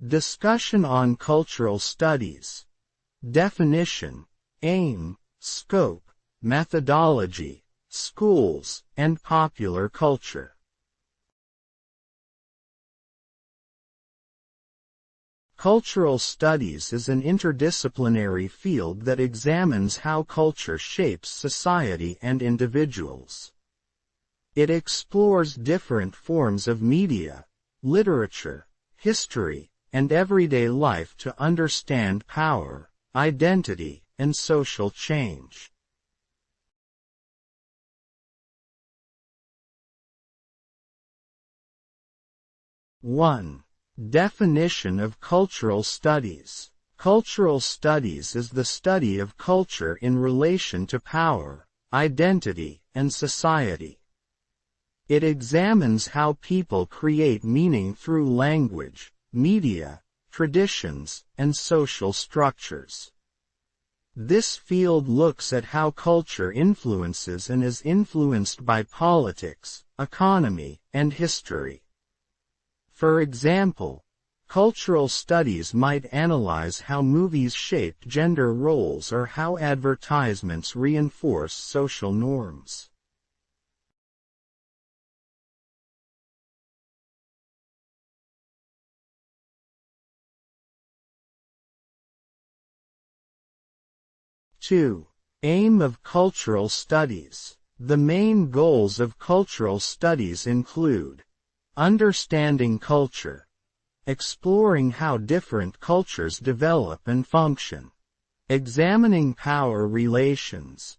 Discussion on cultural studies. Definition, aim, scope, methodology, schools, and popular culture. Cultural studies is an interdisciplinary field that examines how culture shapes society and individuals. It explores different forms of media, literature, history, and everyday life to understand power, identity, and social change. One. Definition of cultural studies. Cultural studies is the study of culture in relation to power, identity, and society. It examines how people create meaning through language, media, traditions, and social structures. This field looks at how culture influences and is influenced by politics, economy, and history. For example, cultural studies might analyze how movies shaped gender roles or how advertisements reinforce social norms. Two. Aim of cultural studies. The main goals of cultural studies include understanding culture, exploring how different cultures develop and function, examining power relations,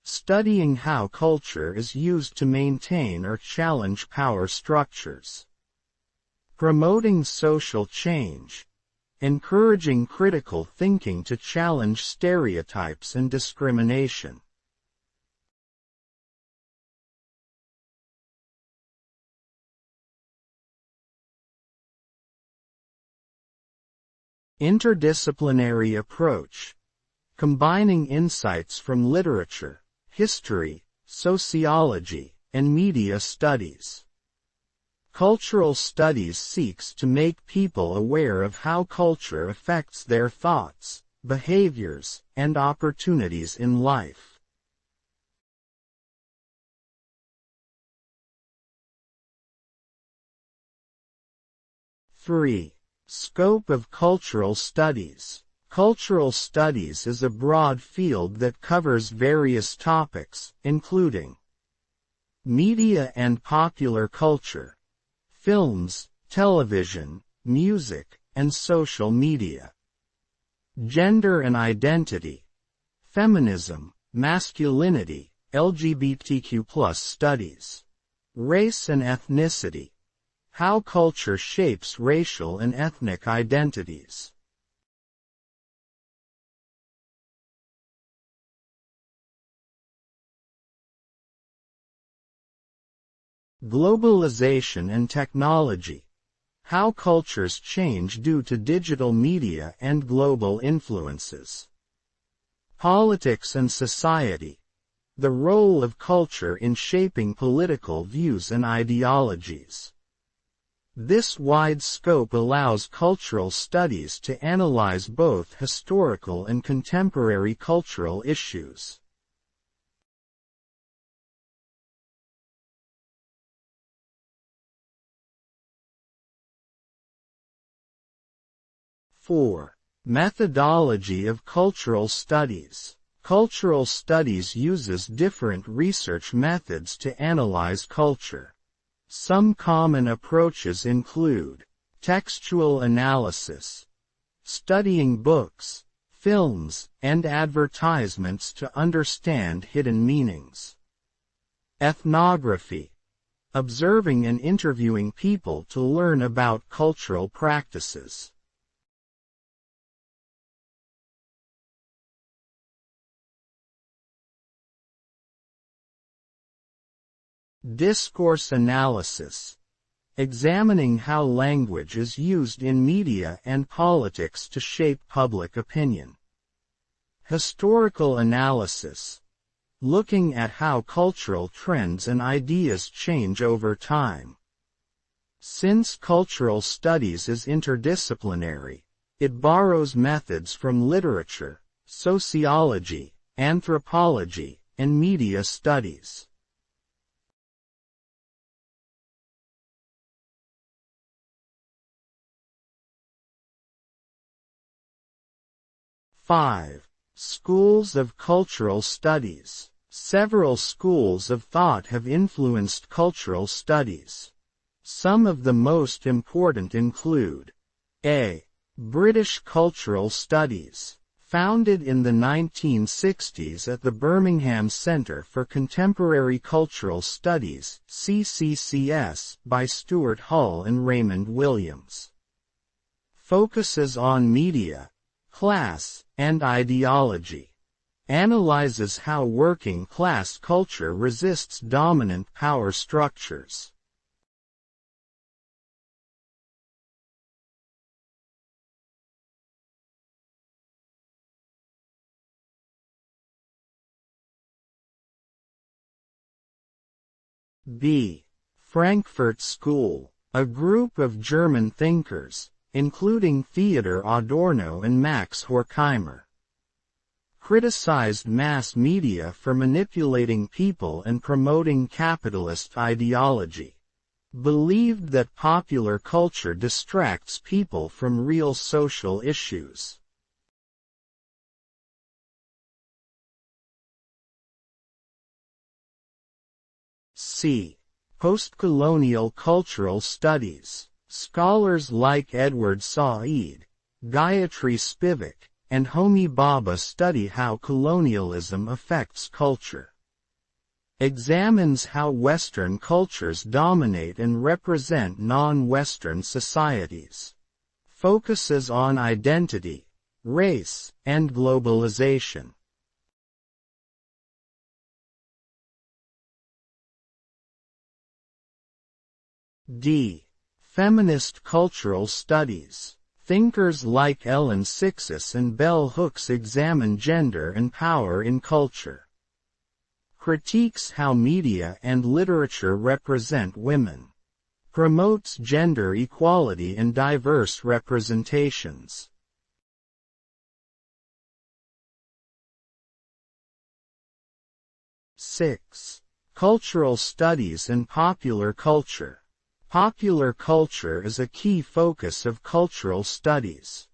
studying how culture is used to maintain or challenge power structures, promoting social change, encouraging critical thinking to challenge stereotypes and discrimination. Interdisciplinary approach. Combining insights from literature, history, sociology, and media studies. Cultural studies seeks to make people aware of how culture affects their thoughts, behaviors, and opportunities in life. Three. Scope of cultural studies. Cultural studies is a broad field that covers various topics, including media and popular culture, films, television, music, and social media, gender and identity, feminism, masculinity, LGBTQ+ studies, race and ethnicity, how culture shapes racial and ethnic identities. Globalization and technology. How cultures change due to digital media and global influences. Politics and society. The role of culture in shaping political views and ideologies. This wide scope allows cultural studies to analyze both historical and contemporary cultural issues. Four. Methodology of cultural studies. Cultural studies uses different research methods to analyze culture. Some common approaches include textual analysis, studying books, films, and advertisements to understand hidden meanings. Ethnography, observing and interviewing people to learn about cultural practices. Discourse analysis, examining how language is used in media and politics to shape public opinion. Historical analysis, looking at how cultural trends and ideas change over time. Since cultural studies is interdisciplinary, it borrows methods from literature, sociology, anthropology, and media studies. Five. Schools of cultural studies. Several schools of thought have influenced cultural studies. Some of the most important include A. British Cultural Studies, founded in the 1960s at the Birmingham Centre for Contemporary Cultural Studies (CCCS) by Stuart Hull and Raymond Williams. Focuses on media, class, and ideology. Analyzes how working class culture resists dominant power structures. B. Frankfurt School, a group of German thinkers, including Theodor Adorno and Max Horkheimer, criticized mass media for manipulating people and promoting capitalist ideology. Believed that popular culture distracts people from real social issues. C. Postcolonial Cultural Studies. Scholars like Edward Said, Gayatri Spivak, and Homi Bhabha study how colonialism affects culture. Examines how Western cultures dominate and represent non-Western societies. Focuses on identity, race, and globalization. D. Feminist Cultural Studies. Thinkers like Ellen Sixus and Bell Hooks examine gender and power in culture. Critiques how media and literature represent women. Promotes gender equality and diverse representations. Six. Cultural Studies and Popular Culture. Popular culture is a key focus of cultural studies.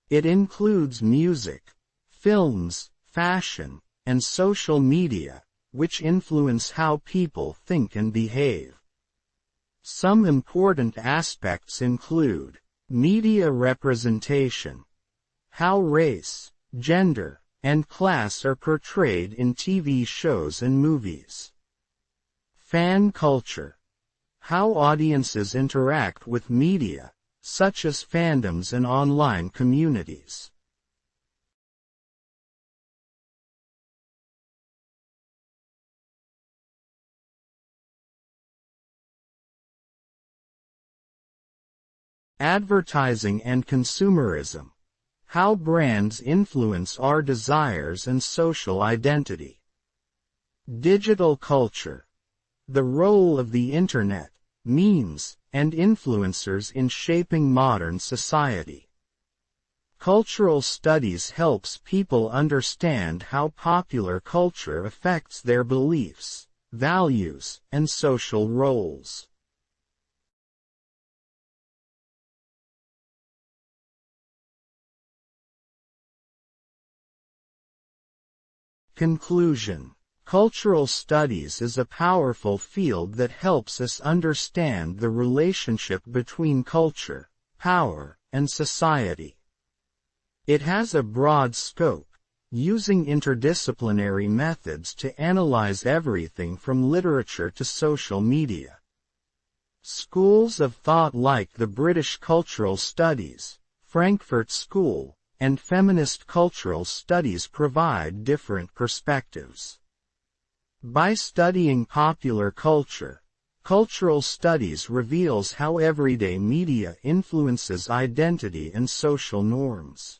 It includes music, films, fashion, and social media, which influence how people think and behave. Some important aspects include media representation, how race, gender, and class are portrayed in TV shows and movies. Fan culture, how audiences interact with media, such as fandoms and online communities. Advertising and consumerism, how brands influence our desires and social identity. Digital culture, the role of the Internet, memes, and influencers in shaping modern society. Cultural studies helps people understand how popular culture affects their beliefs, values, and social roles. Conclusion. Cultural studies is a powerful field that helps us understand the relationship between culture, power, and society. It has a broad scope, using interdisciplinary methods to analyze everything from literature to social media. Schools of thought like the British Cultural Studies, Frankfurt School, and feminist cultural studies provide different perspectives. By studying popular culture, cultural studies reveals how everyday media influences identity and social norms.